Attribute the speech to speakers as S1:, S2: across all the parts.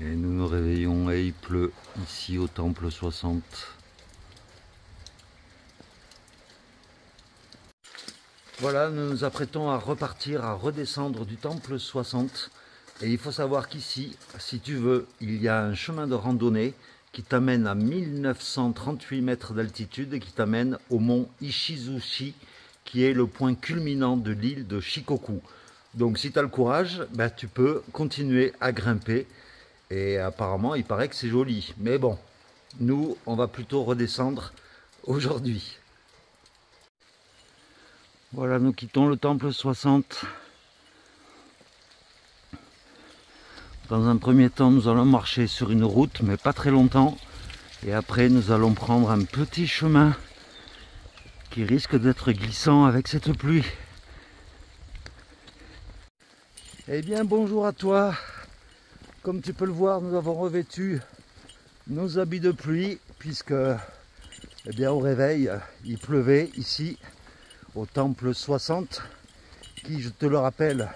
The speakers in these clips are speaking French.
S1: Et nous nous réveillons et il pleut ici au temple 60. Voilà, nous nous apprêtons à repartir, à redescendre du temple 60. Et il faut savoir qu'ici, si tu veux, il y a un chemin de randonnée qui t'amène à 1938 mètres d'altitude et qui t'amène au mont Ishizushi, qui est le point culminant de l'île de Shikoku. Donc si tu as le courage, ben, tu peux continuer à grimper. Et apparemment, il paraît que c'est joli. Mais bon, nous, on va plutôt redescendre aujourd'hui. Voilà, nous quittons le temple 60. Dans un premier temps, nous allons marcher sur une route, mais pas très longtemps. Et après, nous allons prendre un petit chemin qui risque d'être glissant avec cette pluie. Eh bien, bonjour à toi. Comme tu peux le voir, nous avons revêtu nos habits de pluie, puisque, eh bien, au réveil, il pleuvait ici, au temple 60, qui, je te le rappelle,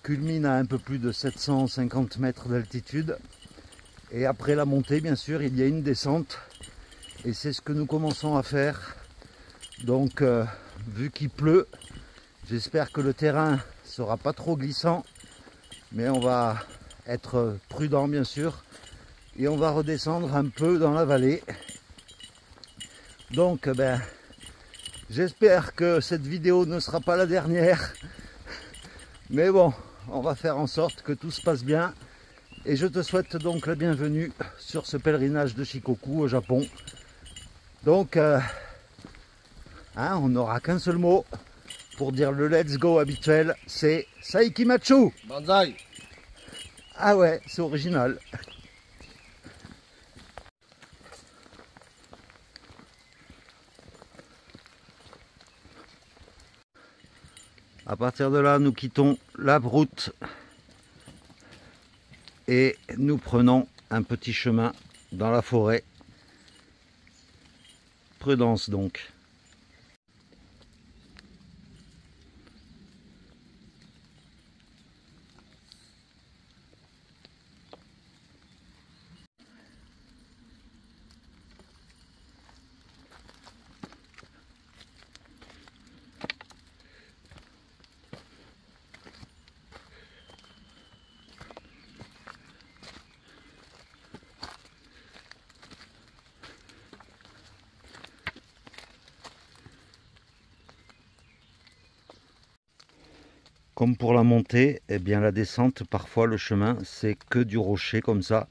S1: culmine à un peu plus de 750 mètres d'altitude. Et après la montée, bien sûr, il y a une descente. Et c'est ce que nous commençons à faire. Donc, vu qu'il pleut, j'espère que le terrain sera pas trop glissant. Mais on va être prudent, bien sûr. Et on va redescendre un peu dans la vallée. Donc, ben, j'espère que cette vidéo ne sera pas la dernière. Mais bon, on va faire en sorte que tout se passe bien. Et je te souhaite donc la bienvenue sur ce pèlerinage de Shikoku au Japon. Donc, on n'aura qu'un seul mot pour dire le let's go habituel, c'est Saikimachu.
S2: Banzai.
S1: Ah ouais, c'est original. À partir de là, nous quittons la route et nous prenons un petit chemin dans la forêt. Prudence donc. Comme pour la montée, eh bien la descente, parfois le chemin, c'est que du rocher comme ça.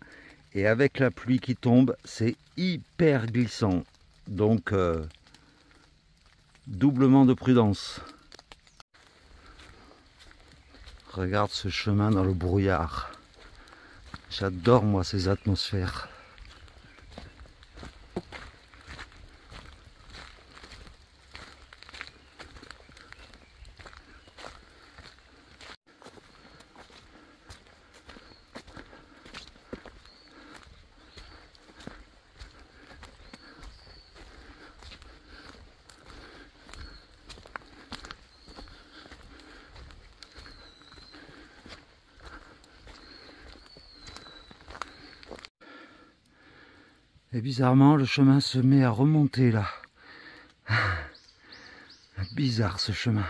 S1: Et avec la pluie qui tombe, c'est hyper glissant. Donc, doublement de prudence. Regarde ce chemin dans le brouillard. J'adore moi ces atmosphères. Et bizarrement, le chemin se met à remonter là. Bizarre ce chemin.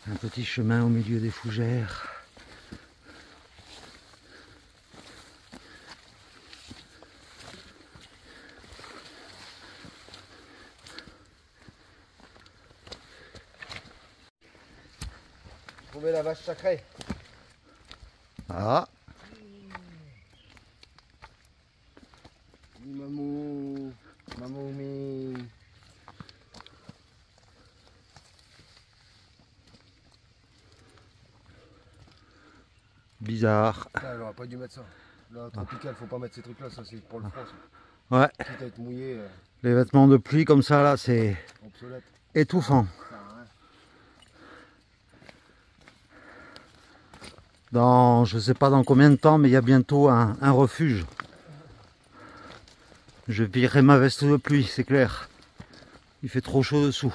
S1: Un petit chemin au milieu des fougères.
S2: Trouver la vache sacrée.
S1: Ah,
S2: Mamou. Mamoumi.
S1: bizarre.
S2: Ça, elle aurait pas dû mettre ça. Là, tropical, faut pas mettre ces trucs là, ça c'est pour le froid.
S1: Ouais,
S2: Quitte à être mouillé,
S1: les vêtements de pluie comme ça là, c'est
S2: obsolète.
S1: étouffant.
S2: Ça sert à rien.
S1: Dans, je sais pas dans combien de temps, mais il y a bientôt un refuge. Je virerai ma veste de pluie, c'est clair. Il fait trop chaud dessous.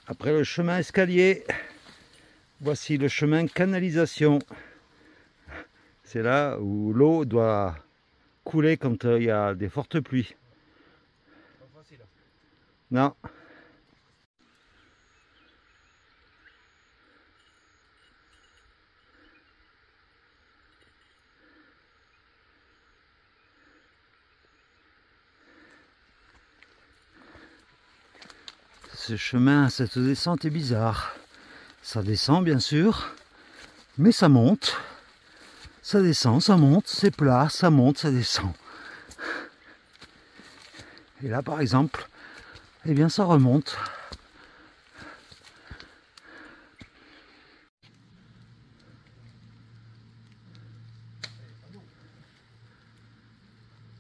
S1: Après le chemin escalier, voici le chemin canalisation. C'est là où l'eau doit couler quand il y a des fortes pluies.
S2: Pas facile.
S1: Non. Ce chemin, cette descente est bizarre. Ça descend bien sûr, mais ça monte. Ça descend, ça monte, c'est plat, ça monte, ça descend. Et là par exemple, eh bien ça remonte.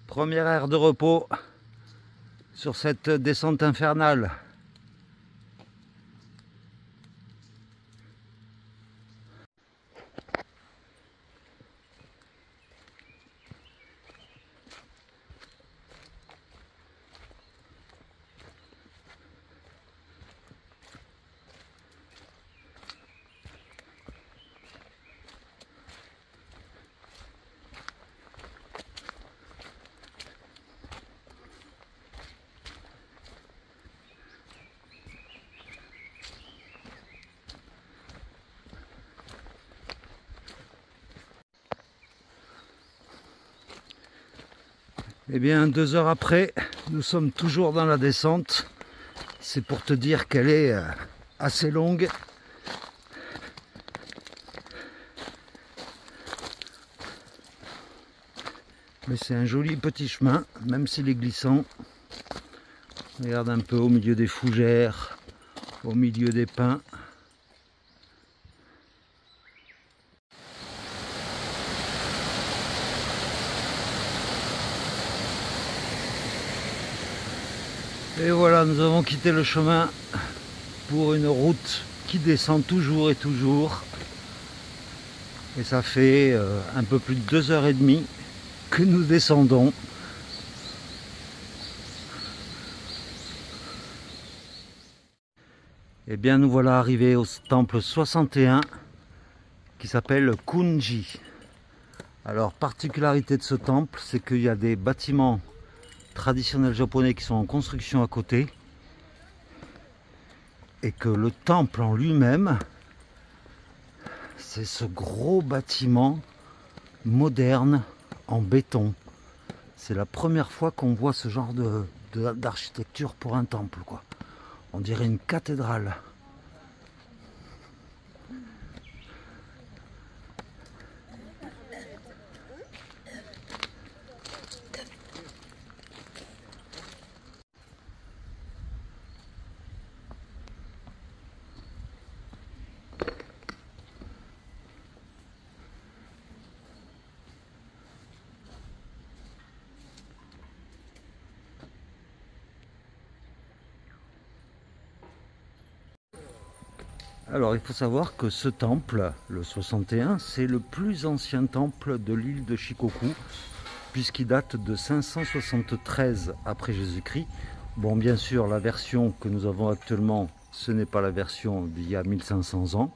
S1: Première aire de repos sur cette descente infernale. Eh bien, 2 heures après, nous sommes toujours dans la descente. C'est pour te dire qu'elle est assez longue. Mais c'est un joli petit chemin, même s'il est glissant. Regarde un peu au milieu des fougères, au milieu des pins. Et voilà, nous avons quitté le chemin pour une route qui descend toujours et toujours. Et ça fait un peu plus de 2h30 que nous descendons. Et bien nous voilà arrivés au temple 61 qui s'appelle Kunji. Alors particularité de ce temple, c'est qu'il y a des bâtiments traditionnels japonais qui sont en construction à côté et que le temple en lui-même, c'est ce gros bâtiment moderne en béton. C'est la première fois qu'on voit ce genre d'architecture pour un temple, quoi. On dirait une cathédrale. Alors il faut savoir que ce temple, le 61, c'est le plus ancien temple de l'île de Shikoku, puisqu'il date de 573 après Jésus-Christ. Bon, bien sûr, la version que nous avons actuellement, ce n'est pas la version d'il y a 1500 ans.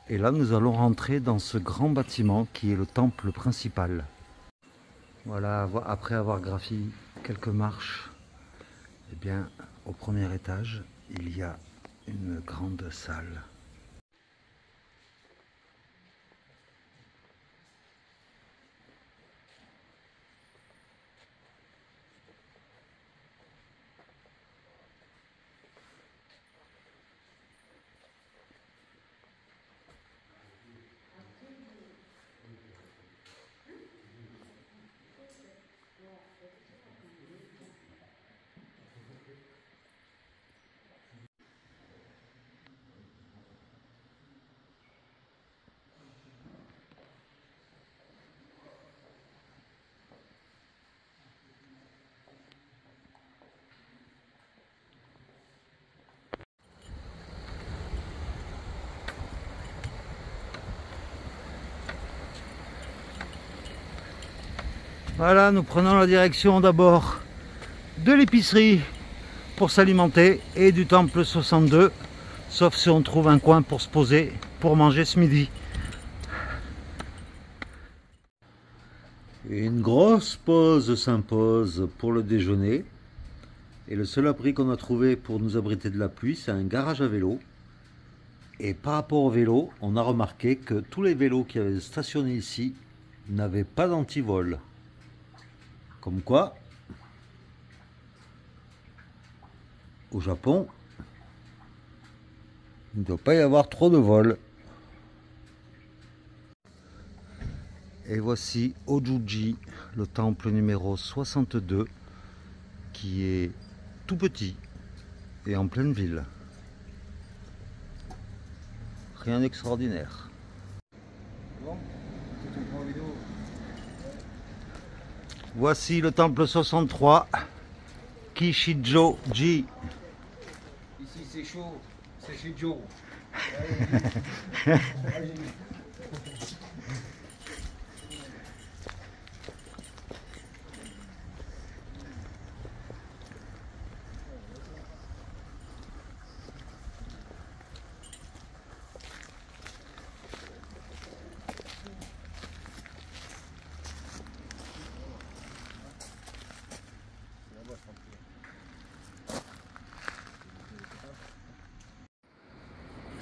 S1: Et là, nous allons rentrer dans ce grand bâtiment qui est le temple principal. Voilà, après avoir gravi quelques marches, eh bien, au premier étage, il y a une grande salle. Voilà, nous prenons la direction d'abord de l'épicerie pour s'alimenter et du temple 62, sauf si on trouve un coin pour se poser, pour manger ce midi. Une grosse pause s'impose pour le déjeuner. Et le seul abri qu'on a trouvé pour nous abriter de la pluie, c'est un garage à vélo. Et par rapport au vélo, on a remarqué que tous les vélos qui avaient stationné ici n'avaient pas d'antivol. Comme quoi, au Japon, il ne doit pas y avoir trop de vols. Et voici Ojuji, le temple numéro 62, qui est tout petit et en pleine ville. Rien d'extraordinaire.
S2: Bon, tu prends en vidéo.
S1: Voici le temple 63, Kishijo-ji.
S2: Ici c'est chaud, c'est chez Joe.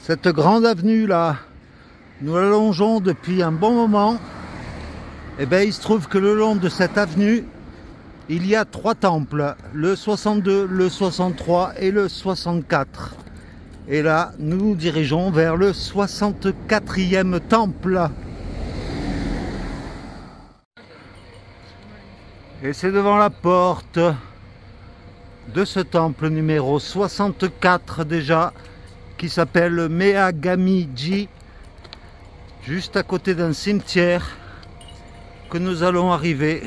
S1: Cette grande avenue là, nous l'allongeons depuis un bon moment. Et bien il se trouve que le long de cette avenue, il y a 3 temples, le 62, le 63 et le 64. Et là, nous nous dirigeons vers le 64e temple. Et c'est devant la porte de ce temple numéro 64 déjà, qui s'appelle Meagami-ji, juste à côté d'un cimetière, que nous allons arriver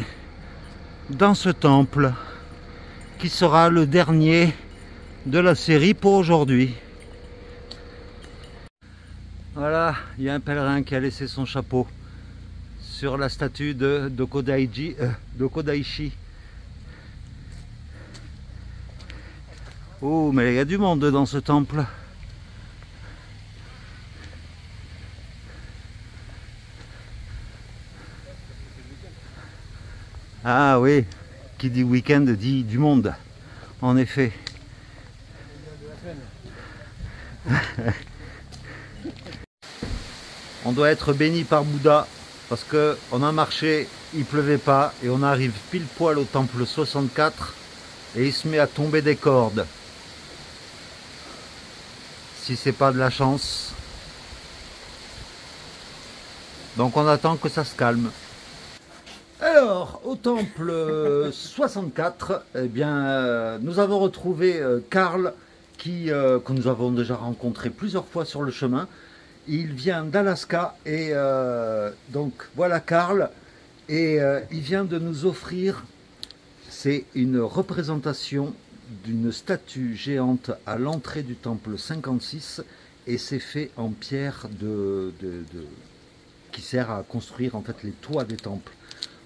S1: dans ce temple qui sera le dernier de la série pour aujourd'hui. Voilà, il y a un pèlerin qui a laissé son chapeau sur la statue de Kodaishi. Oh, mais il y a du monde dans ce temple. Ah oui, qui dit week-end dit du monde, en effet. On doit être béni par Bouddha parce qu'on a marché, il pleuvait pas et on arrive pile poil au temple 64 et il se met à tomber des cordes. Si c'est pas de la chance. Donc on attend que ça se calme. Alors, au temple 64, eh bien, nous avons retrouvé Karl, que nous avons déjà rencontré plusieurs fois sur le chemin. Il vient d'Alaska et donc voilà Karl. Et il vient de nous offrir, c'est une représentation d'une statue géante à l'entrée du temple 56 et c'est fait en pierre qui sert à construire en fait les toits des temples.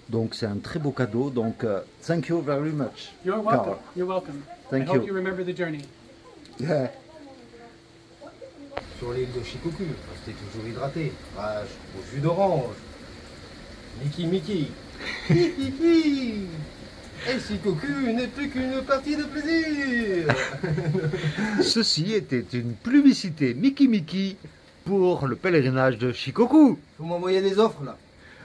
S1: Donc c'est un très beau cadeau. Donc thank you very much.
S3: You're welcome.
S1: Carl.
S3: You're welcome.
S1: Thank
S3: I hope
S1: you.
S3: you remember the journey.
S1: Yeah.
S2: Sur l'île de Shikoku, restez toujours hydraté. Ah, au jus d'orange. Mickey. Hihihi. Et Shikoku n'est plus qu'une partie de plaisir.
S1: Ceci était une publicité Mickey pour le pèlerinage de Shikoku.
S2: Faut m'envoyer des offres là.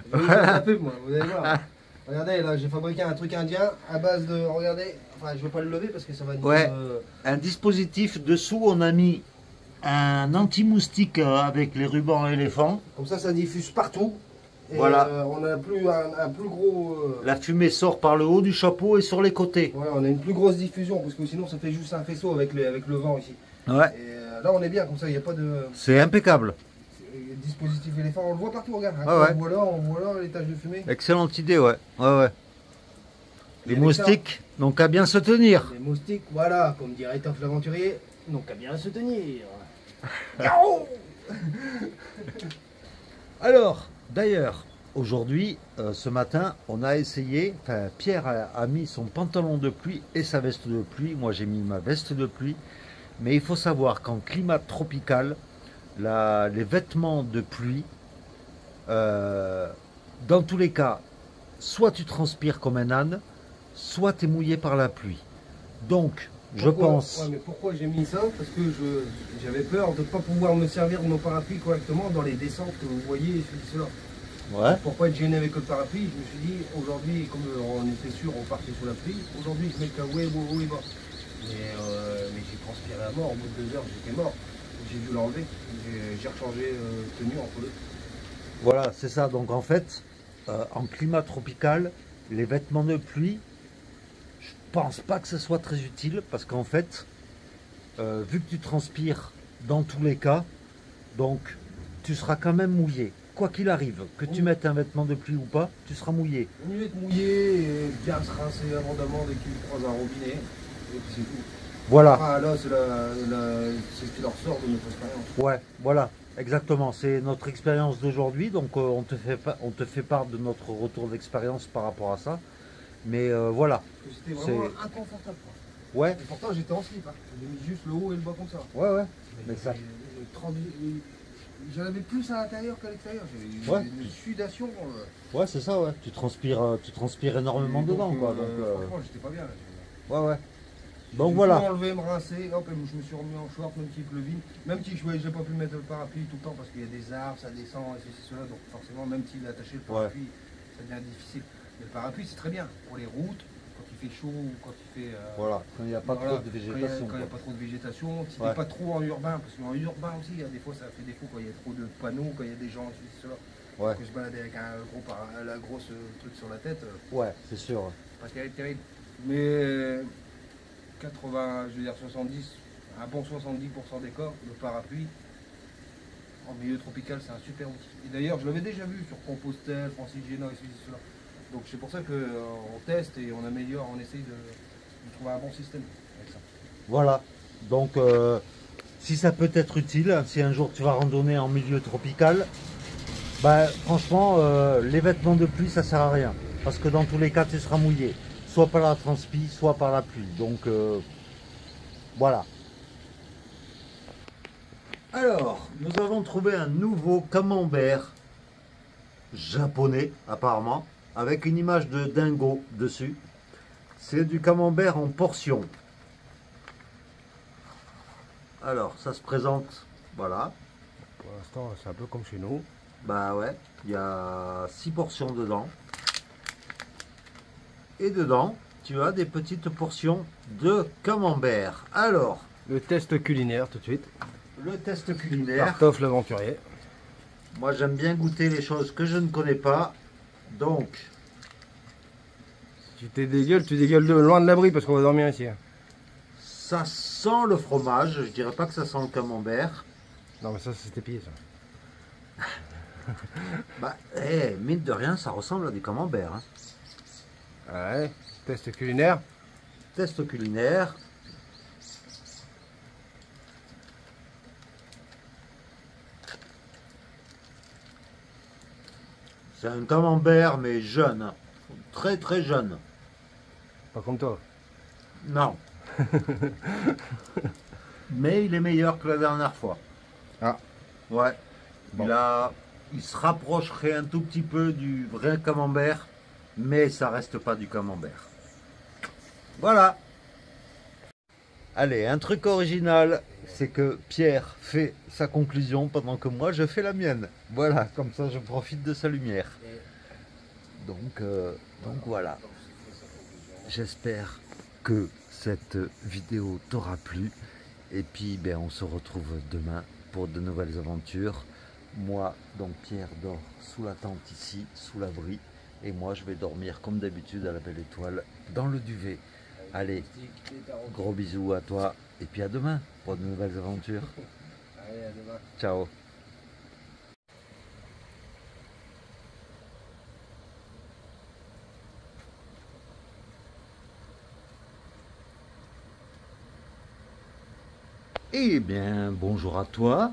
S2: Je vais vous faire la pub, moi, vous allez voir. Regardez, là j'ai fabriqué un truc indien à base de. Regardez, enfin je vais pas le lever parce que ça va être.
S1: Ouais. Un dispositif dessous, on a mis un anti-moustique avec les rubans éléphants.
S2: Comme ça diffuse partout. Et
S1: Voilà.
S2: On a plus un plus gros.
S1: La fumée sort par le haut du chapeau et sur les côtés.
S2: Ouais, on a une plus grosse diffusion parce que sinon ça fait juste un faisceau avec le vent ici.
S1: Ouais.
S2: Et là on est bien comme ça, il n'y a pas de.
S1: C'est impeccable.
S2: Dispositif éléphant, on le voit partout, regarde.
S1: Ouais.
S2: On voit là les taches de fumée.
S1: Excellente idée, ouais. Ouais. Les moustiques n'ont qu'à bien se tenir.
S2: Les moustiques, voilà, comme dirait Toff l'aventurier, n'ont qu'à bien se tenir.
S1: Alors, d'ailleurs, aujourd'hui, ce matin, on a essayé, enfin Pierre a mis son pantalon de pluie et sa veste de pluie, moi j'ai mis ma veste de pluie, mais il faut savoir qu'en climat tropical, les vêtements de pluie, euh, dans tous les cas, soit tu transpires comme un âne, soit tu es mouillé par la pluie. Donc, je pense...
S2: Ouais, mais pourquoi j'ai mis ça? Parce que j'avais peur de ne pas pouvoir me servir de mon parapluie correctement dans les descentes que vous voyez, cela.
S1: Ouais.
S2: Pour pas être gêné avec le parapluie, je me suis dit, aujourd'hui, comme on était sûr, on partait sous la pluie, aujourd'hui je mets le caouet, oui, bon. Mais j'ai transpiré à mort, au bout de 2 heures j'étais mort. J'ai dû l'enlever, j'ai rechangé tenue entre deux.
S1: Voilà, c'est ça. Donc en fait, en climat tropical, les vêtements de pluie, je pense pas que ce soit très utile parce qu'en fait, vu que tu transpires dans tous les cas, donc tu seras quand même mouillé. Quoi qu'il arrive, que tu mettes un vêtement de pluie ou pas, tu seras mouillé.
S2: On mieux être mouillé et bien se rincer abondamment dès qu'il croise un robinet, et puis c'est tout.
S1: Voilà.
S2: Ah là, c'est ce qui leur sort de notre expérience.
S1: Ouais, voilà, exactement. C'est notre expérience d'aujourd'hui, donc on te fait part de notre retour d'expérience par rapport à ça. Mais voilà.
S2: C'était vraiment inconfortable. Quoi.
S1: Ouais.
S2: Et pourtant j'étais en slip, hein. J'ai mis juste le haut et le bas comme ça.
S1: Ouais. Mais ça...
S2: J'en avais plus à l'intérieur qu'à l'extérieur. J'avais une sudation.
S1: Ouais, c'est ça, ouais. Tu transpires énormément dedans, quoi. Donc,
S2: franchement, j'étais pas bien. Là.
S1: Ouais. Donc voilà.
S2: J'ai enlevé, me rincer, hop, et je me suis remis en short, même s'il pleuvait. Même si j'ai pas pu mettre le parapluie tout le temps parce qu'il y a des arbres, ça descend, et ceci, cela. Donc forcément, même s'il est attaché le parapluie, ça devient difficile. Mais le parapluie, c'est très bien pour les routes. Quand il fait chaud ou quand il fait...
S1: voilà, quand il n'y a pas trop de végétation.
S2: Quand il n'y a pas trop de végétation, si t'es pas trop en urbain, parce qu'en urbain aussi, il y a des fois ça fait défaut quand il y a trop de panneaux, quand il y a des gens, cela.
S1: Ouais.
S2: Que se balader avec la grosse truc sur la tête.
S1: Ouais, c'est sûr.
S2: Pas terrible. Mais 80, je veux dire 70, un bon 70% des cas, le parapluie, en milieu tropical, c'est un super outil. Et d'ailleurs, je l'avais déjà vu sur Compostelle, Francis Géna et ceci, cela. Donc c'est pour ça qu'on teste et on améliore, on essaye de trouver un bon système avec ça.
S1: Voilà, donc si ça peut être utile, si un jour tu vas randonner en milieu tropical, bah franchement, les vêtements de pluie ça sert à rien. Parce que dans tous les cas tu seras mouillé, soit par la transpi, soit par la pluie. Donc voilà. Alors, nous avons trouvé un nouveau camembert japonais apparemment, avec une image de dingo dessus. C'est du camembert en portions. Alors, ça se présente, voilà.
S2: Pour l'instant, c'est un peu comme chez nous.
S1: Bah ouais, il y a 6 portions dedans. Et dedans, tu as des petites portions de camembert. Alors,
S2: le test culinaire tout de suite.
S1: Le test culinaire.
S2: Tartuffe l'aventurier.
S1: Moi, j'aime bien goûter les choses que je ne connais pas. Donc,
S2: tu dégueules de loin de l'abri parce qu'on va dormir ici.
S1: Ça sent le fromage, je dirais pas que ça sent le camembert.
S2: Non mais ça c'est tes pieds ça.
S1: Bah, mine de rien, ça ressemble à du camembert. Hein.
S2: Ouais, test culinaire.
S1: Test culinaire. C'est un camembert mais jeune, très très jeune.
S2: Pas comme toi.
S1: Non. Mais il est meilleur que la dernière fois.
S2: Ah.
S1: Ouais.
S2: Bon.
S1: Il se rapprocherait un tout petit peu du vrai camembert, mais ça reste pas du camembert. Voilà. Allez, un truc original, c'est que Pierre fait sa conclusion pendant que moi je fais la mienne. Voilà, comme ça je profite de sa lumière. Donc voilà. J'espère que cette vidéo t'aura plu. Et puis on se retrouve demain pour de nouvelles aventures. Moi, donc Pierre dort sous la tente ici, sous l'abri. Et moi je vais dormir comme d'habitude à la belle étoile dans le duvet. Allez, gros bisous à toi. Et puis à demain pour de nouvelles aventures.
S2: Allez, à demain.
S1: Ciao. Eh bien, bonjour à toi.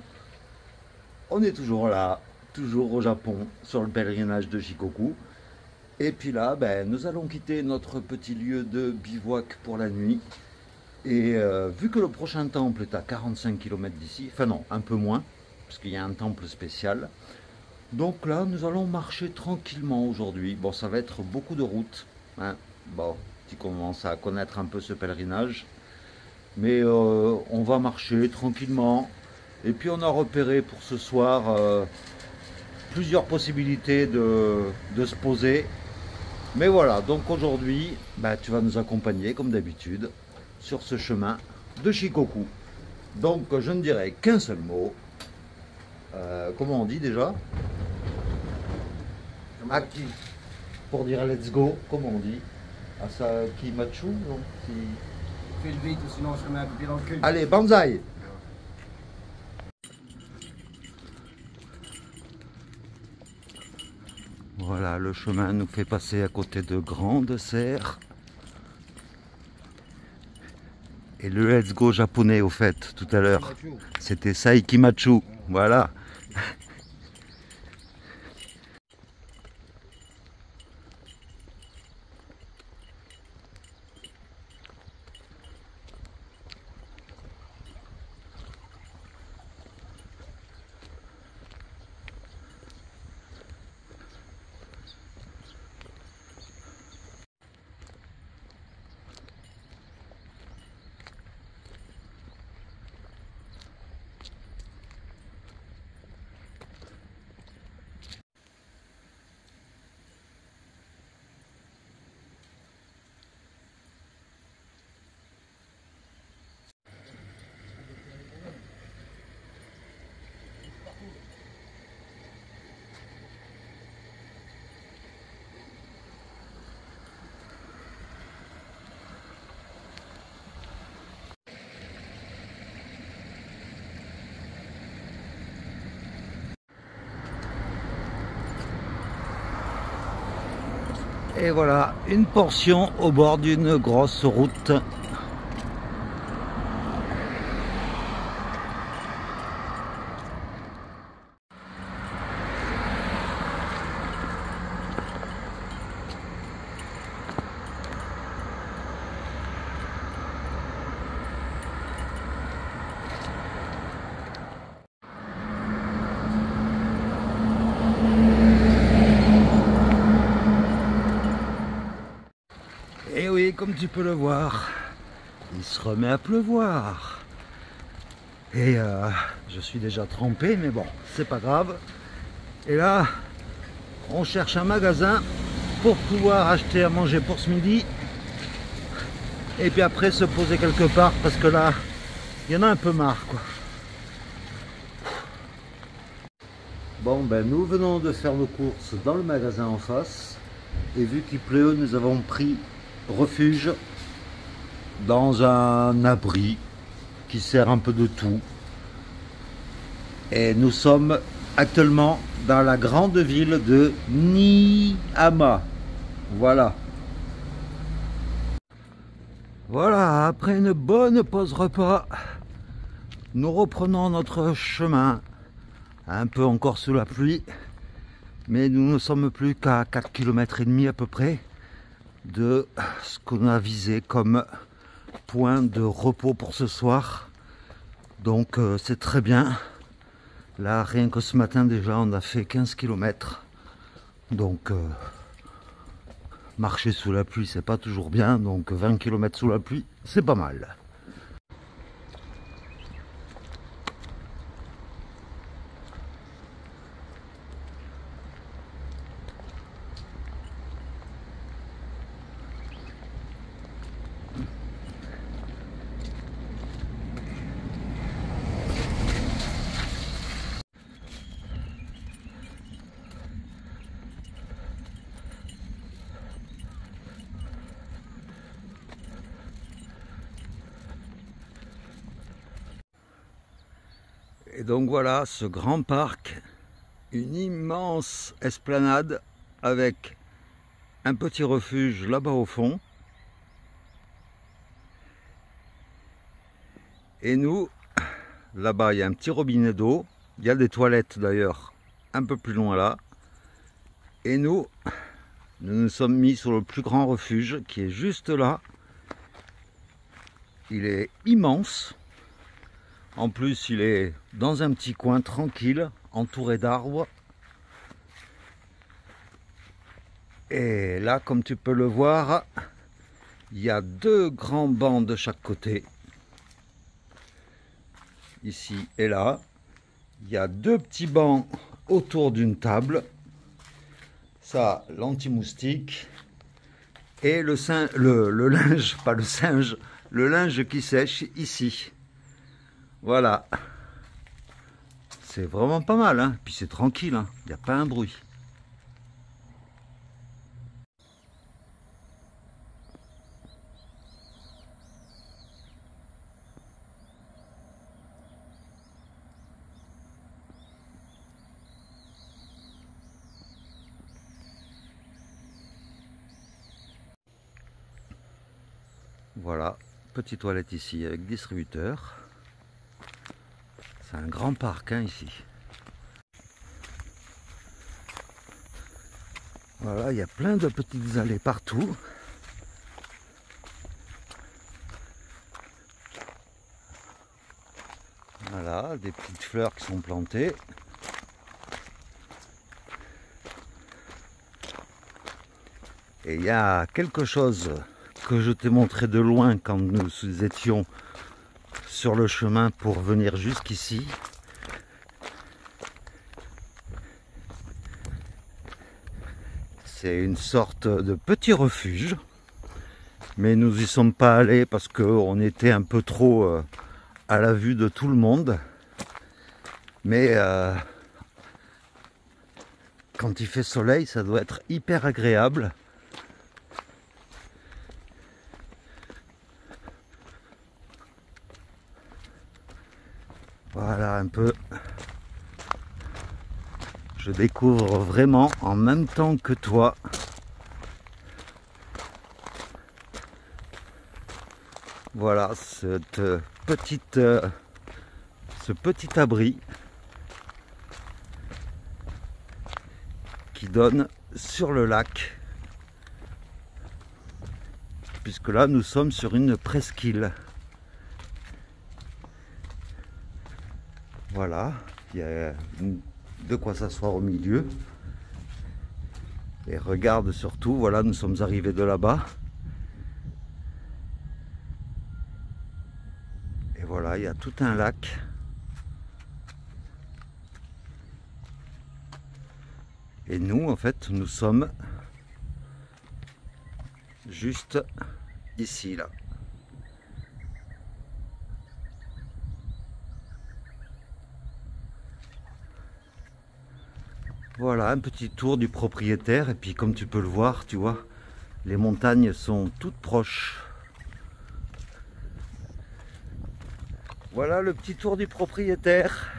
S1: On est toujours là toujours au Japon, sur le pèlerinage de Shikoku. Et puis là, ben, nous allons quitter notre petit lieu de bivouac pour la nuit. Et vu que le prochain temple est à 45 km d'ici, enfin non, un peu moins, parce qu'il y a un temple spécial. Donc là, nous allons marcher tranquillement aujourd'hui. Bon, ça va être beaucoup de routes, hein. Bon, tu commences à connaître un peu ce pèlerinage. Mais on va marcher tranquillement. Et puis on a repéré pour ce soir plusieurs possibilités de se poser. Mais voilà, donc aujourd'hui, bah, tu vas nous accompagner comme d'habitude sur ce chemin de Shikoku. Donc je ne dirai qu'un seul mot. Comment on dit déjà? Aki. Pour dire let's go, comment on dit? Asakimachu, non?
S2: Fais le vite, sinon je te mets un coup de pied dans le cul.
S1: Allez, banzai! Voilà, le chemin nous fait passer à côté de grandes serres. Et le let's go japonais, au fait, tout à l'heure, c'était Saikimachu. Voilà. Et voilà, une portion au bord d'une grosse route. Et oui, comme tu peux le voir, il se remet à pleuvoir. Et je suis déjà trempé, mais bon, c'est pas grave. Et là, on cherche un magasin pour pouvoir acheter à manger pour ce midi. Et puis après se poser quelque part, parce que là, il y en a un peu marre, quoi. Bon, ben nous venons de faire nos courses dans le magasin en face. Et vu qu'il pleut, nous avons pris refuge dans un abri qui sert un peu de tout. Et nous sommes actuellement dans la grande ville de Niihama. Voilà. Voilà, après une bonne pause repas, nous reprenons notre chemin. Un peu encore sous la pluie, mais nous ne sommes plus qu'à 4,5 km à peu près de ce qu'on a visé comme point de repos pour ce soir. Donc c'est très bien. Là, rien que ce matin déjà, on a fait 15 km. Donc marcher sous la pluie, c'est pas toujours bien. Donc 20 km sous la pluie, c'est pas mal. Et donc voilà, ce grand parc, une immense esplanade avec un petit refuge là-bas au fond. Et nous, là-bas, il y a un petit robinet d'eau. Il y a des toilettes d'ailleurs un peu plus loin là. Et nous nous sommes mis sur le plus grand refuge qui est juste là. Il est immense. En plus, il est dans un petit coin tranquille, entouré d'arbres. Et là, comme tu peux le voir, il y a 2 grands bancs de chaque côté. Ici et là. Il y a 2 petits bancs autour d'une table. Ça, l'anti-moustique. Et le linge, pas le singe, le linge qui sèche ici. Voilà. C'est vraiment pas mal, hein. Puis c'est tranquille, hein. Il n'y a pas un bruit. Voilà, petite toilette ici avec distributeur. C'est un grand parc, hein, ici. Voilà, il y a plein de petites allées partout. Voilà, des petites fleurs qui sont plantées. Et il y a quelque chose que je t'ai montré de loin quand nous étions sur le chemin pour venir jusqu'ici. C'est une sorte de petit refuge, mais nous y sommes pas allés parce qu'on était un peu trop à la vue de tout le monde. Mais quand il fait soleil, ça doit être hyper agréable. Voilà un peu. Je découvre vraiment en même temps que toi. Voilà ce petit abri qui donne sur le lac. Puisque là nous sommes sur une presqu'île. Voilà, il y a de quoi s'asseoir au milieu. Et regarde surtout, voilà, nous sommes arrivés de là-bas. Et voilà, il y a tout un lac. Et nous, en fait, nous sommes juste ici, là. Voilà, un petit tour du propriétaire. Et puis, comme tu peux le voir, tu vois, les montagnes sont toutes proches. Voilà le petit tour du propriétaire.